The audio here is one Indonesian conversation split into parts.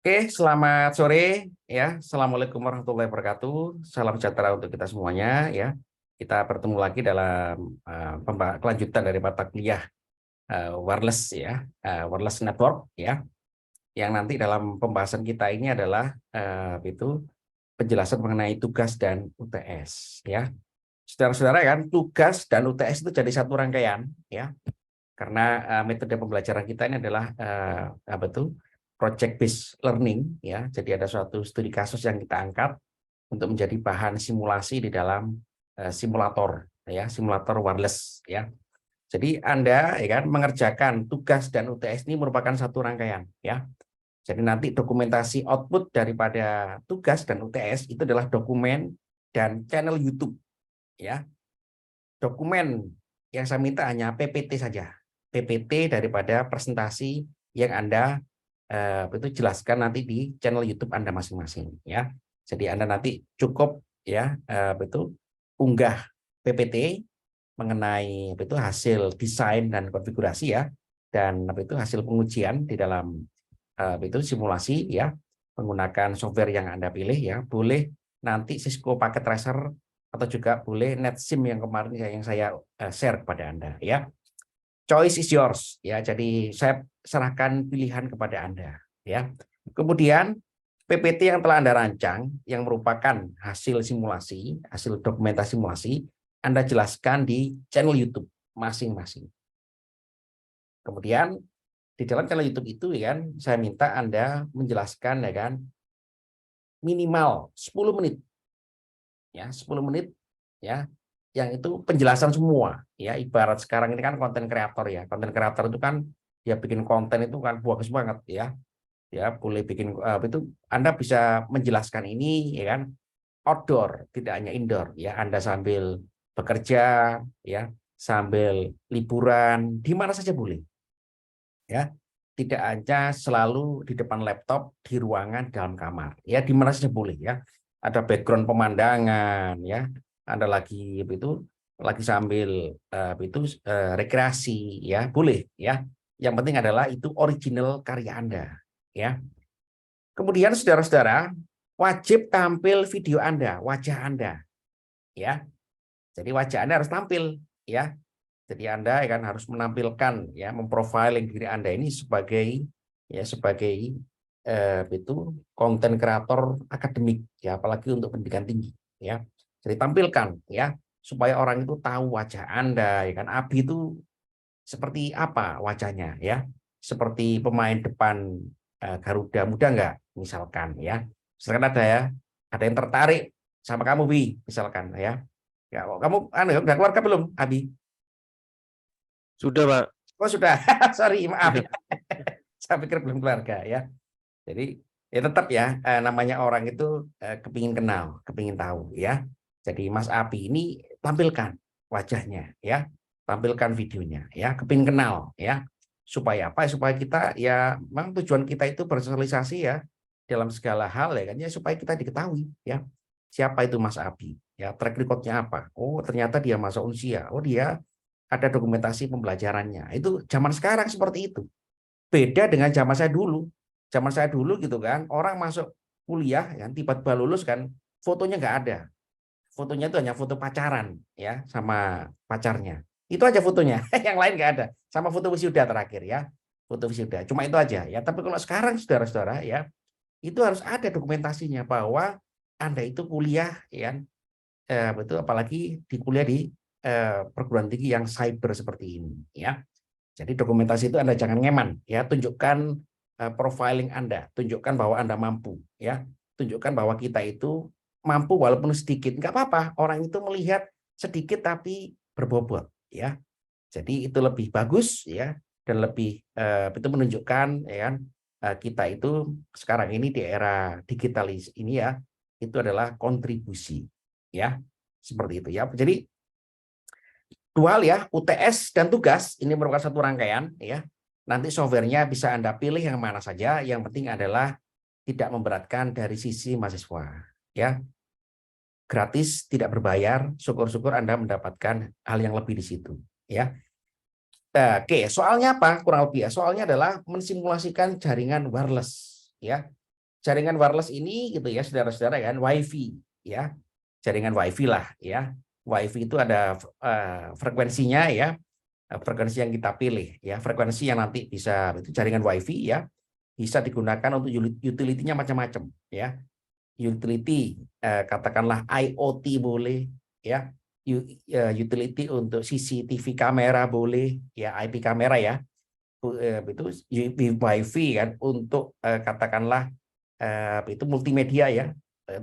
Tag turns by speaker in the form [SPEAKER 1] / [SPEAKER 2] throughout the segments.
[SPEAKER 1] Oke, selamat sore ya. Assalamualaikum warahmatullahi wabarakatuh. Salam sejahtera untuk kita semuanya ya. Kita bertemu lagi dalam kelanjutan dari mata kuliah wireless ya, wireless network ya. Yang nanti dalam pembahasan kita ini adalah itu penjelasan mengenai tugas dan UTS ya. Saudara-saudara kan, tugas dan UTS itu jadi satu rangkaian ya. Karena metode pembelajaran kita ini adalah apa itu project based learning ya. Jadi ada suatu studi kasus yang kita angkat untuk menjadi bahan simulasi di dalam simulator ya, simulator wireless ya. Jadi Anda ya kan mengerjakan tugas dan UTS ini merupakan satu rangkaian ya. Jadi nanti dokumentasi output daripada tugas dan UTS itu adalah dokumen dan channel YouTube ya. Dokumen yang saya minta hanya PPT saja. PPT daripada presentasi yang Anda itu jelaskan nanti di channel YouTube Anda masing-masing ya. Jadi Anda nanti cukup ya itu unggah PPT mengenai itu hasil desain dan konfigurasi ya, dan itu hasil pengujian di dalam itu simulasi ya, menggunakan software yang Anda pilih ya. Boleh nanti Cisco Packet Tracer atau juga boleh NetSim yang kemarin yang saya share kepada Anda ya. Choice is yours ya. Jadi saya serahkan pilihan kepada Anda ya. Kemudian PPT yang telah Anda rancang yang merupakan hasil simulasi, hasil dokumentasi simulasi, Anda jelaskan di channel YouTube masing-masing. Kemudian di dalam channel YouTube itu ya kan, saya minta Anda menjelaskan ya kan minimal 10 menit ya, 10 menit ya, yang itu penjelasan semua ya. Ibarat sekarang ini kan konten kreator ya, konten kreator itu kan ya bikin konten itu kan bagus banget ya. Ya boleh bikin itu Anda bisa menjelaskan ini ya kan outdoor, tidak hanya indoor ya. Anda sambil bekerja ya, sambil liburan di mana saja boleh ya. Tidak hanya selalu di depan laptop, di ruangan, dalam kamar ya, di mana saja boleh ya. Ada background pemandangan ya, Anda lagi sambil rekreasi ya, boleh ya. Yang penting adalah itu original karya Anda ya. Kemudian saudara-saudara wajib tampil video Anda, wajah Anda ya. Jadi wajah Anda harus tampil ya. Jadi Anda kan harus menampilkan ya, memprofiling diri Anda ini sebagai itu konten kreator akademik ya, apalagi untuk pendidikan tinggi ya. Jadi tampilkan ya supaya orang itu tahu wajah Anda ya kan. Abi itu seperti apa wajahnya ya? Seperti pemain depan Garuda Muda enggak misalkan ya. Misalkan ada yang tertarik sama kamu Bi misalkan ya. Ya, kamu udah keluarga belum Abi?
[SPEAKER 2] Sudah, Pak.
[SPEAKER 1] Oh sudah, sorry maaf
[SPEAKER 2] Iya.
[SPEAKER 1] ya. Saya pikir belum keluarga ya. Jadi ya tetap ya namanya orang itu kepingin kenal, kepingin tahu ya. Jadi Mas Abi ini tampilkan wajahnya ya, tampilkan videonya ya, kepingin kenal ya. Supaya apa? Supaya kita ya memang tujuan kita itu bersosialisasi ya dalam segala hal ya kan ya, supaya kita diketahui ya. Siapa itu Mas Abi? Ya, track record-nya apa? Oh, ternyata dia masa usia. Oh, dia ada dokumentasi pembelajarannya. Itu zaman sekarang seperti itu. Beda dengan zaman saya dulu. Zaman saya dulu gitu kan, orang masuk kuliah kan tiba-tiba lulus kan, fotonya nggak ada. Fotonya itu hanya foto pacaran ya sama pacarnya. Itu aja fotonya, yang lain nggak ada. Sama foto wisuda terakhir ya. Foto wisuda. Cuma itu aja ya. Tapi kalau sekarang saudara-saudara ya, itu harus ada dokumentasinya bahwa Anda itu kuliah ya, betul apalagi di kuliah di perguruan tinggi yang cyber seperti ini ya. Jadi dokumentasi itu Anda jangan ngeman ya, tunjukkan profiling Anda, tunjukkan bahwa Anda mampu ya, tunjukkan bahwa kita itu mampu walaupun sedikit, nggak apa-apa. Orang itu melihat sedikit tapi berbobot ya. Jadi itu lebih bagus ya, dan lebih itu menunjukkan ya kan kita itu sekarang ini di era digitalis ini ya, itu adalah kontribusi ya, seperti itu ya. Jadi dua hal ya, UTS dan tugas ini merupakan satu rangkaian ya. Nanti softwarenya bisa Anda pilih yang mana saja, yang penting adalah tidak memberatkan dari sisi mahasiswa ya. Gratis, tidak berbayar, syukur-syukur Anda mendapatkan hal yang lebih di situ ya. Oke, soalnya apa? Kurang lebih ya. Soalnya adalah mensimulasikan jaringan wireless ya. jaringan wireless ini gitu ya, saudara-saudara kan, WiFi ya. Jaringan WiFi lah ya. WiFi itu ada frekuensinya ya, frekuensi yang kita pilih ya, frekuensi yang nanti bisa itu jaringan WiFi ya, bisa digunakan untuk utility-nya macam-macam ya. Utility katakanlah IoT boleh ya, utility untuk CCTV kamera boleh ya, IP kamera ya, itu WiFi kan untuk katakanlah itu multimedia ya,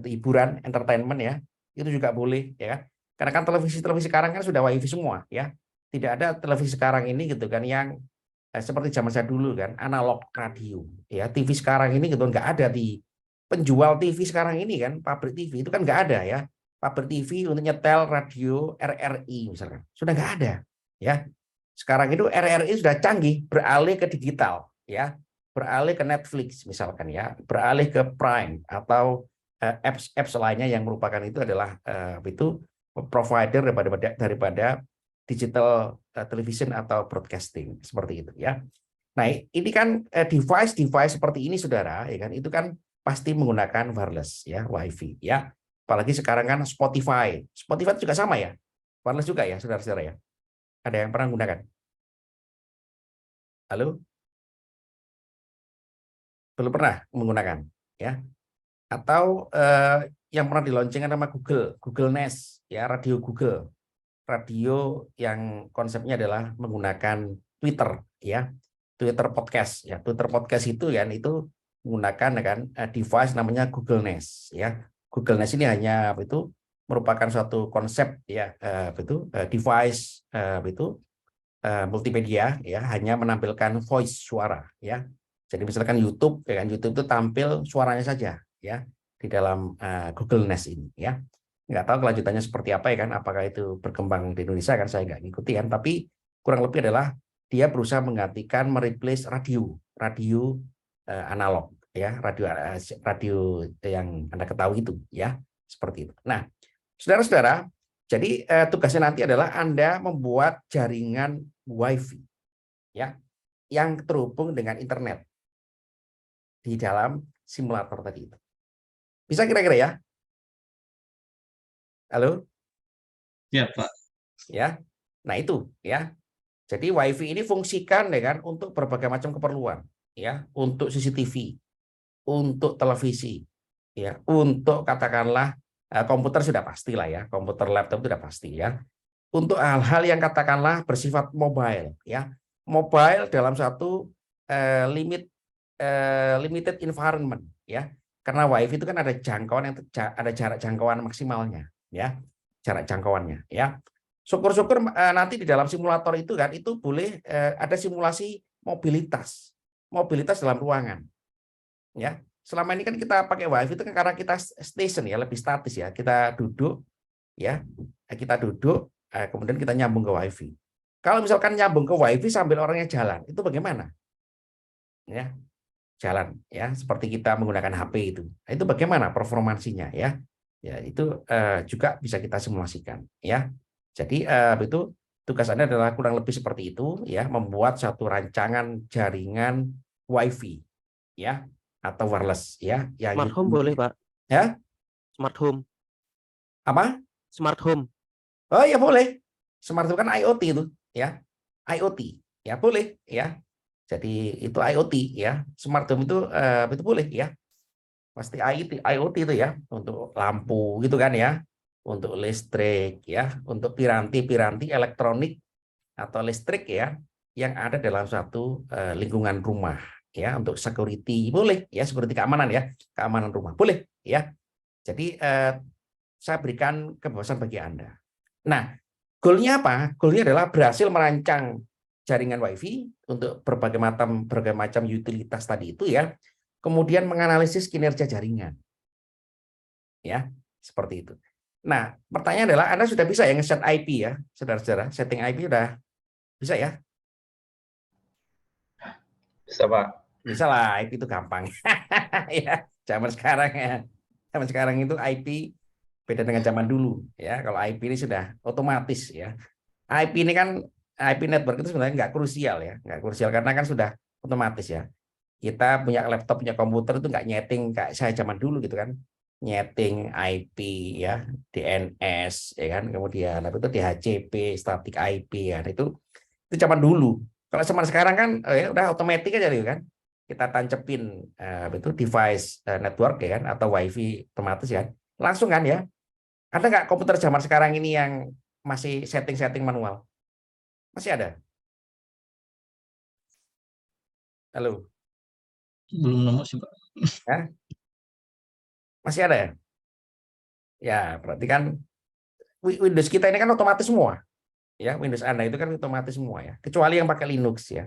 [SPEAKER 1] hiburan, entertainment ya, itu juga boleh ya kan. Karena kan televisi sekarang kan sudah WiFi semua ya. Tidak ada televisi sekarang ini gitu kan yang seperti zaman saya dulu kan, analog radio ya. TV sekarang ini gitu nggak ada di penjual TV sekarang ini kan, pabrik TV itu kan nggak ada ya. Pabrik TV untuk nyetel radio RRI misalkan sudah nggak ada ya. Sekarang itu RRI sudah canggih, beralih ke digital ya, beralih ke Netflix misalkan ya, beralih ke Prime atau apps lainnya yang merupakan itu adalah itu provider daripada digital television atau broadcasting seperti itu ya. Nah, ini kan device seperti ini saudara ya kan, itu kan pasti menggunakan wireless ya, WiFi ya. Apalagi sekarang kan Spotify juga sama ya, wireless juga ya saudara-saudara ya. Ada yang pernah menggunakan? Halo? Belum pernah menggunakan ya? Atau yang pernah dilaunchingkan sama Google Nest ya, radio Google, radio yang konsepnya adalah menggunakan Twitter ya, Twitter podcast ya. Twitter podcast itu kan itu menggunakan kan device namanya Google Nest ya. Google Nest ini hanya itu merupakan suatu konsep ya, itu device itu multimedia ya, hanya menampilkan voice, suara ya. Jadi misalkan YouTube ya kan, YouTube itu tampil suaranya saja ya di dalam Google Nest ini ya. Nggak tahu kelanjutannya seperti apa ya kan, apakah itu berkembang di Indonesia kan, saya nggak ngikuti kan, tapi kurang lebih adalah dia berusaha menggantikan, mereplace radio analog ya, radio yang Anda ketahui itu ya, seperti itu. Nah, saudara-saudara, jadi tugasnya nanti adalah Anda membuat jaringan WiFi ya yang terhubung dengan internet di dalam simulator tadi itu. Bisa kira-kira ya? Halo?
[SPEAKER 3] Ya, Pak.
[SPEAKER 1] Ya. Nah, itu ya. Jadi WiFi ini fungsikan ya kan untuk berbagai macam keperluan ya, untuk CCTV, untuk televisi ya, untuk katakanlah komputer sudah pastilah ya, komputer laptop sudah pasti ya. Untuk hal-hal yang katakanlah bersifat mobile ya. Mobile dalam satu limited environment ya. Karena WiFi itu kan ada jangkauan yang ada jarak jangkauan maksimalnya ya. Jarak jangkauannya ya. Syukur-syukur nanti di dalam simulator itu kan itu boleh ada simulasi mobilitas. Mobilitas dalam ruangan. Ya. Selama ini kan kita pakai WiFi itu kan karena kita station ya, lebih statis ya. Kita duduk ya. Kita duduk kemudian kita nyambung ke WiFi. Kalau misalkan nyambung ke WiFi sambil orangnya jalan, itu bagaimana? Ya, jalan ya, seperti kita menggunakan HP itu. Itu bagaimana performansinya ya? Ya, itu juga bisa kita simulasikan ya. Jadi itu tugas Anda adalah kurang lebih seperti itu ya, membuat satu rancangan jaringan WiFi ya atau wireless ya yang
[SPEAKER 2] Smart home boleh, Pak.
[SPEAKER 1] ya.
[SPEAKER 2] Smart home.
[SPEAKER 1] Apa?
[SPEAKER 2] Smart home.
[SPEAKER 1] Oh ya boleh. Smart home kan IoT itu ya. IoT ya boleh ya. Jadi itu IoT ya. Smart home itu boleh ya. Pasti IoT itu ya, untuk lampu gitu kan ya. Untuk listrik ya, untuk piranti-piranti elektronik atau listrik ya yang ada dalam satu lingkungan rumah ya, untuk security boleh ya, security keamanan ya, keamanan rumah boleh ya. Jadi saya berikan kebebasan bagi Anda. Nah, goalnya apa? Goalnya adalah berhasil merancang jaringan WiFi untuk berbagai macam utilitas tadi itu ya. Kemudian menganalisis kinerja jaringan. Ya, seperti itu. Nah, pertanyaan adalah Anda sudah bisa ya nge-set IP ya, saudara-saudara? Setting IP sudah bisa ya?
[SPEAKER 3] Bisa, Pak.
[SPEAKER 1] Bisa lah, IP itu gampang. Ya, zaman sekarang ya. Zaman sekarang itu IP beda dengan zaman dulu ya. Kalau IP ini sudah otomatis ya. IP ini kan, IP network itu sebenarnya nggak krusial ya, nggak krusial karena kan sudah otomatis ya. kita punya laptop, punya komputer itu nggak nyeting kayak saya zaman dulu gitu kan, nyeting IP ya, DNS ya kan, kemudian itu DHCP, static IP ya, itu zaman dulu. Kalau zaman sekarang kan ya udah otomatis aja gitu kan, kita tancepin itu device network ya kan, atau wifi otomatis ya, langsung kan ya. Ada nggak komputer zaman sekarang ini yang masih setting-setting manual? Masih ada? Halo?
[SPEAKER 3] Belum nemu sih, Pak.
[SPEAKER 1] Ya? Masih ada ya? Ya, berarti kan Windows kita ini kan otomatis semua. Ya, Windows Anda itu kan otomatis semua ya. Kecuali yang pakai Linux ya.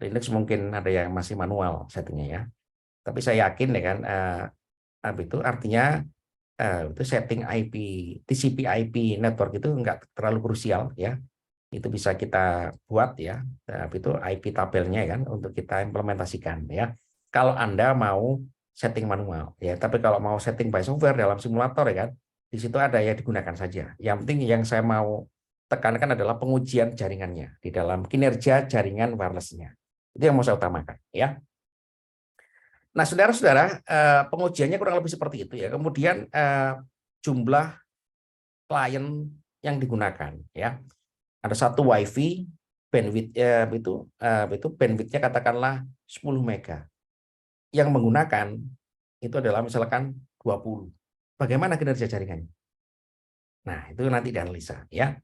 [SPEAKER 1] Linux mungkin ada yang masih manual settingnya ya. Tapi saya yakin ya kan itu artinya itu setting IP, TCP/IP network itu enggak terlalu krusial ya. Itu bisa kita buat ya. Itu IP tabelnya kan untuk kita implementasikan ya. Kalau Anda mau setting manual ya, tapi kalau mau setting by software dalam simulator ya kan, di situ ada ya, digunakan saja. Yang penting yang saya mau tekankan adalah pengujian jaringannya di dalam kinerja jaringan wireless-nya. Itu yang mau saya utamakan ya. Nah, saudara-saudara, pengujiannya kurang lebih seperti itu ya. Kemudian jumlah klien yang digunakan ya. Ada satu WiFi bandwidth itu bandwidthnya katakanlah 10 mega. Yang menggunakan itu adalah misalkan 20. Bagaimana kinerja jaringannya? Nah, itu nanti dianalisa ya.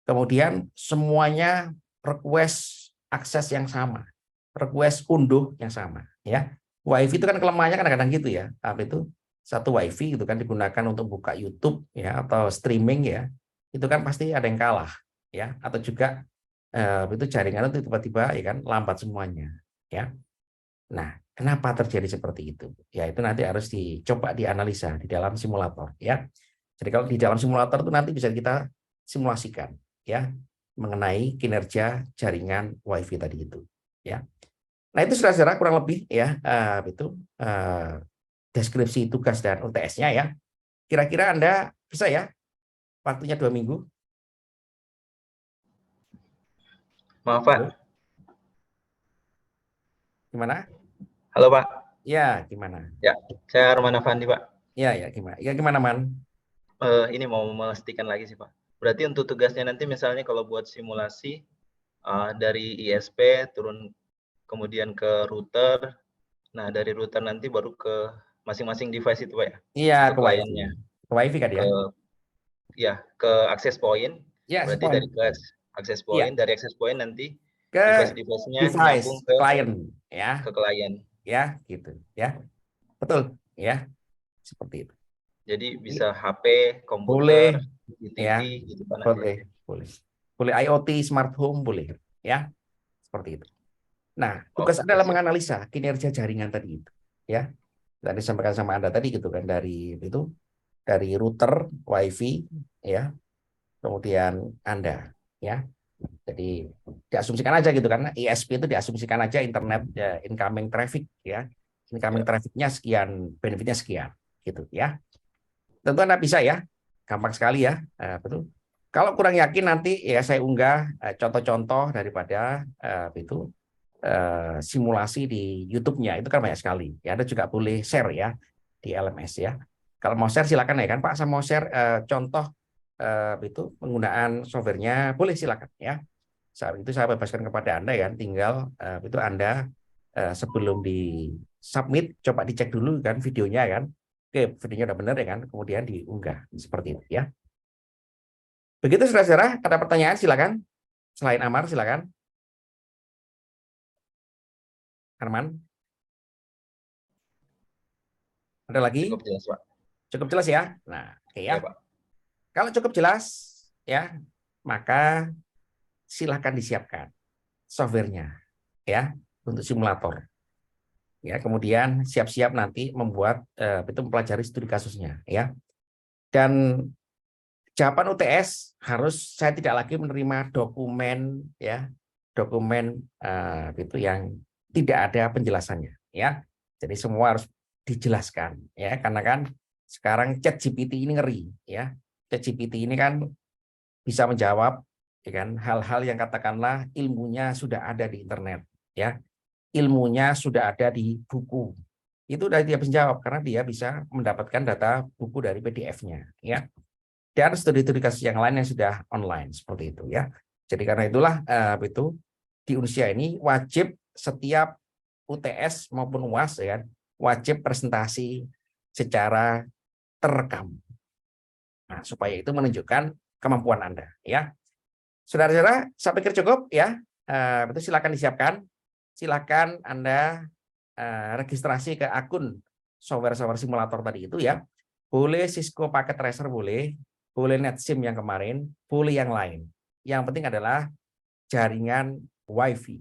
[SPEAKER 1] Kemudian semuanya request akses yang sama, request unduh yang sama ya. WiFi itu kan kelemahannya kadang-kadang gitu ya. Apa itu? Satu WiFi itu kan digunakan untuk buka YouTube ya atau streaming ya. Itu kan pasti ada yang kalah ya, atau juga itu jaringan itu tiba-tiba ya kan lambat semuanya ya. Nah, kenapa terjadi seperti itu? Ya itu nanti harus dicoba dianalisa di dalam simulator ya. Jadi kalau di dalam simulator itu nanti bisa kita simulasikan ya mengenai kinerja jaringan WiFi tadi itu ya. Nah, itu saudara-saudara kurang lebih ya deskripsi tugas dan UTS-nya ya. Kira-kira Anda bisa ya? Waktunya 2 minggu.
[SPEAKER 3] Maaf, Pak.
[SPEAKER 1] Gimana?
[SPEAKER 3] Halo, Pak.
[SPEAKER 1] Ya, gimana?
[SPEAKER 3] Ya, saya Arman Afandi, Pak.
[SPEAKER 1] Ya, gimana? Ya, gimana, Man?
[SPEAKER 3] Ini mau memastikan lagi sih, Pak. Berarti untuk tugasnya nanti misalnya kalau buat simulasi dari ISP turun kemudian ke router. Nah, dari router nanti baru ke masing-masing device itu, Pak ya?
[SPEAKER 1] Iya,
[SPEAKER 3] Ke
[SPEAKER 1] ke WiFi.
[SPEAKER 3] kliennya.
[SPEAKER 1] Ke WiFi kan ya?
[SPEAKER 3] Ke access point.
[SPEAKER 1] Ya,
[SPEAKER 3] Berarti
[SPEAKER 1] point.
[SPEAKER 3] dari access
[SPEAKER 1] Iya.
[SPEAKER 3] point, dari access point nanti
[SPEAKER 1] Ke
[SPEAKER 3] device-device-nya
[SPEAKER 1] device,
[SPEAKER 3] nyambung
[SPEAKER 1] ke klien ya.
[SPEAKER 3] ke klien.
[SPEAKER 1] Ya, gitu ya. Betul ya. Seperti itu.
[SPEAKER 3] Jadi bisa HP,
[SPEAKER 1] Boleh
[SPEAKER 3] komputer, TV
[SPEAKER 1] ya.
[SPEAKER 3] gitu kan nanti.
[SPEAKER 1] Boleh. Boleh IoT, smart home boleh ya. Seperti itu. Nah, tugas
[SPEAKER 3] Oke,
[SPEAKER 1] adalah
[SPEAKER 3] siap.
[SPEAKER 1] menganalisa kinerja jaringan tadi itu ya. Tadi sampaikan sama Anda tadi gitu kan, dari router WiFi ya. Kemudian Anda ya. Jadi diasumsikan aja gitu kan, ISP itu diasumsikan aja internet ya, incoming traffic ya. Incoming trafficnya sekian, benefitnya sekian gitu ya. Tentu Anda bisa ya, gampang sekali ya. Betul. Kalau kurang yakin nanti ya saya unggah contoh-contoh daripada simulasi di YouTube-nya, itu kan banyak sekali. Ya, Anda juga boleh share ya di LMS ya. Kalau mau share silakan ya kan Pak, saya mau share contoh itu penggunaan softwarenya, boleh silakan ya. Saat itu saya bebaskan kepada Anda ya, tinggal itu Anda sebelum di submit coba dicek dulu kan videonya kan. Oke, videonya udah benar ya kan, kemudian diunggah seperti itu ya. Begitu saudara-saudara, ada pertanyaan silakan. Selain Amar silakan. Arman. Ada lagi?
[SPEAKER 3] Cukup jelas, Pak.
[SPEAKER 1] Cukup jelas ya. Nah, oke ya.
[SPEAKER 3] Ya, Pak.
[SPEAKER 1] Kalau cukup jelas ya, maka silahkan disiapkan softwarenya ya untuk simulator. Ya, kemudian siap-siap nanti membuat itu mempelajari studi kasusnya ya. Dan jawaban UTS harus saya tidak lagi menerima dokumen ya, dokumen itu yang tidak ada penjelasannya ya. Jadi semua harus dijelaskan ya, karena kan sekarang ChatGPT ini ngeri ya. ChatGPT ini kan bisa menjawab ya kan hal-hal yang katakanlah ilmunya sudah ada di internet ya. ilmunya sudah ada di buku. Itu udah dia bisa jawab karena dia bisa mendapatkan data buku dari PDF-nya, ya. Dan studi-studi kasus yang lain yang sudah online seperti itu, ya. Jadi karena itulah itu di Unsia ini wajib setiap UTS maupun UAS, ya, wajib presentasi secara terekam. Nah, supaya itu menunjukkan kemampuan Anda, ya. Saudara-saudara, saya pikir cukup, ya. Itu silakan disiapkan. Silakan Anda registrasi ke akun software simulator tadi itu, ya. Boleh Cisco Packet Tracer, boleh NetSim yang kemarin, boleh yang lain. Yang penting adalah jaringan WiFi,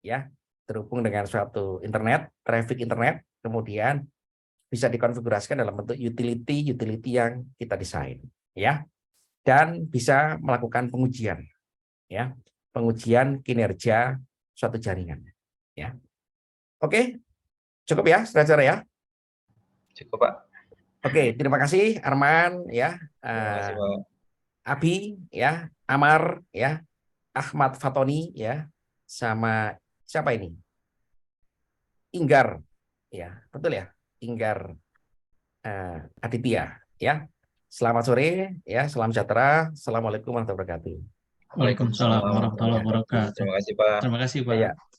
[SPEAKER 1] ya, terhubung dengan suatu internet, traffic internet, kemudian bisa dikonfigurasikan dalam bentuk utility yang kita desain, ya, dan bisa melakukan pengujian, ya, pengujian kinerja suatu jaringan, ya. Oke, cukup ya, saudara-saudara, ya.
[SPEAKER 3] Cukup, Pak.
[SPEAKER 1] Oke, terima kasih Arman, ya,
[SPEAKER 3] Terima kasih, Pak.
[SPEAKER 1] Abi, ya, Amar, ya, Ahmad Fatoni, ya, sama siapa ini? Inggar, ya, betul ya, Inggar Aditya, ya. Selamat sore, ya, salam sejahtera, assalamualaikum warahmatullahi wabarakatuh.
[SPEAKER 4] Waalaikumsalam warahmatullahi wabarakatuh.
[SPEAKER 3] Terima kasih, Pak.
[SPEAKER 4] Terima kasih, Pak.
[SPEAKER 1] Ya.